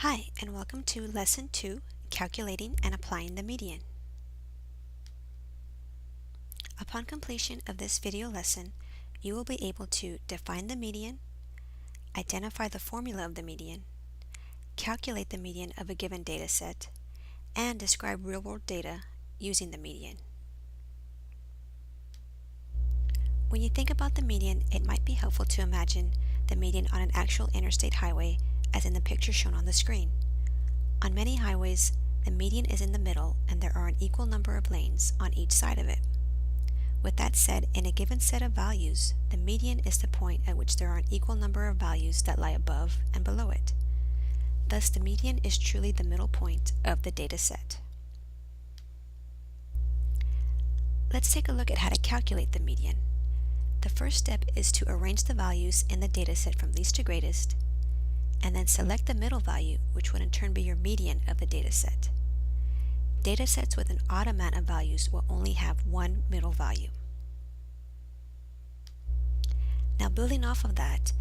Hi, and welcome to Lesson 2, Calculating and Applying the Median. Upon completion of this video lesson, you will be able to define the median, identify the formula of the median, calculate the median of a given data set, and describe real-world data using the median. When you think about the median, it might be helpful to imagine the median on an actual interstate highway as in the picture shown on the screen. On many highways, the median is in the middle and there are an equal number of lanes on each side of it. With that said, in a given set of values, the median is the point at which there are an equal number of values that lie above and below it. Thus, the median is truly the middle point of the data set. Let's take a look at how to calculate the median. The first step is to arrange the values in the data set from least to greatest, and then select the middle value, which would in turn be your median of the data set. Data sets with an odd amount of values will only have one middle value. Now, building off of that,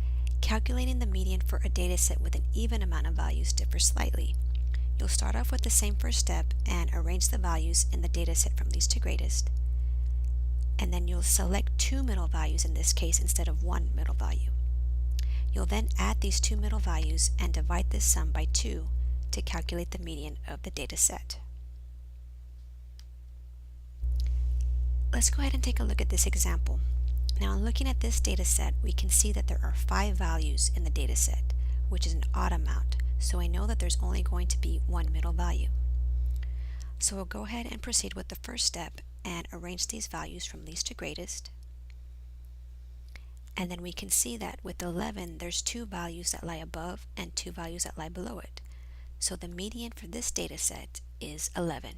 calculating the median for a data set with an even amount of values differs slightly. You'll start off with the same first step and arrange the values in the data set from least to greatest, and then you'll select two middle values in this case instead of one middle value. You'll then add these two middle values and divide this sum by 2 to calculate the median of the data set. Let's go ahead and take a look at this example. Now, in looking at this data set, we can see that there are 5 values in the data set, which is an odd amount, so I know that there's only going to be one middle value. So we'll go ahead and proceed with the first step and arrange these values from least to greatest. And then we can see that with 11, there's 2 values that lie above and 2 values that lie below it. So the median for this data set is 11.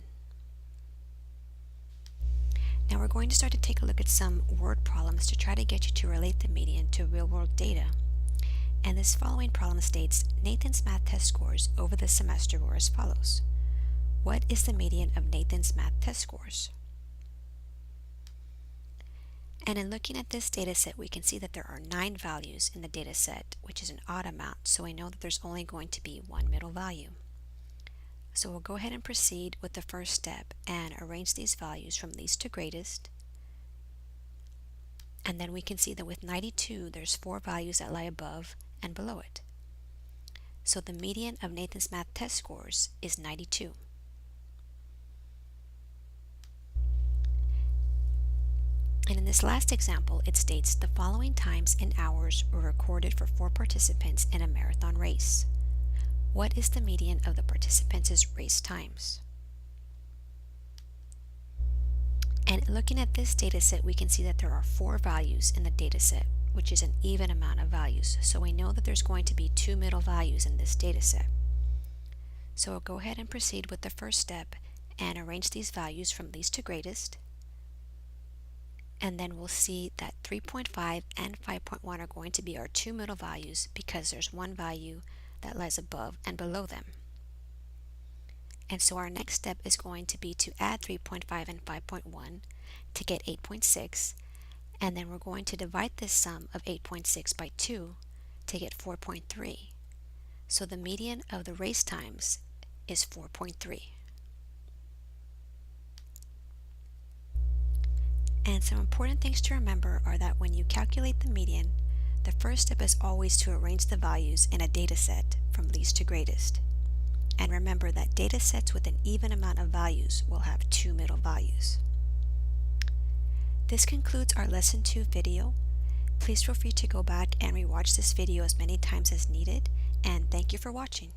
Now we're going to start to take a look at some word problems to try to get you to relate the median to real-world data. And this following problem states, Nathan's math test scores over the semester were as follows. What is the median of Nathan's math test scores? And in looking at this data set, we can see that there are 9 values in the data set, which is an odd amount, so I know that there's only going to be one middle value. So we'll go ahead and proceed with the first step and arrange these values from least to greatest. And then we can see that with 92, there's 4 values that lie above and below it. So the median of Nathan's math test scores is 92. And in this last example, it states the following times in hours were recorded for 4 participants in a marathon race. What is the median of the participants' race times? And looking at this data set, we can see that there are 4 values in the data set, which is an even amount of values. So we know that there's going to be 2 middle values in this data set. So we'll go ahead and proceed with the first step and arrange these values from least to greatest. And then we'll see that 3.5 and 5.1 are going to be our 2 middle values because there's one value that lies above and below them. And so our next step is going to be to add 3.5 and 5.1 to get 8.6, and then we're going to divide this sum of 8.6 by 2 to get 4.3. So the median of the race times is 4.3. And some important things to remember are that when you calculate the median, the first step is always to arrange the values in a data set from least to greatest. And remember that data sets with an even amount of values will have 2 middle values. This concludes our Lesson 2 video. Please feel free to go back and rewatch this video as many times as needed, and thank you for watching.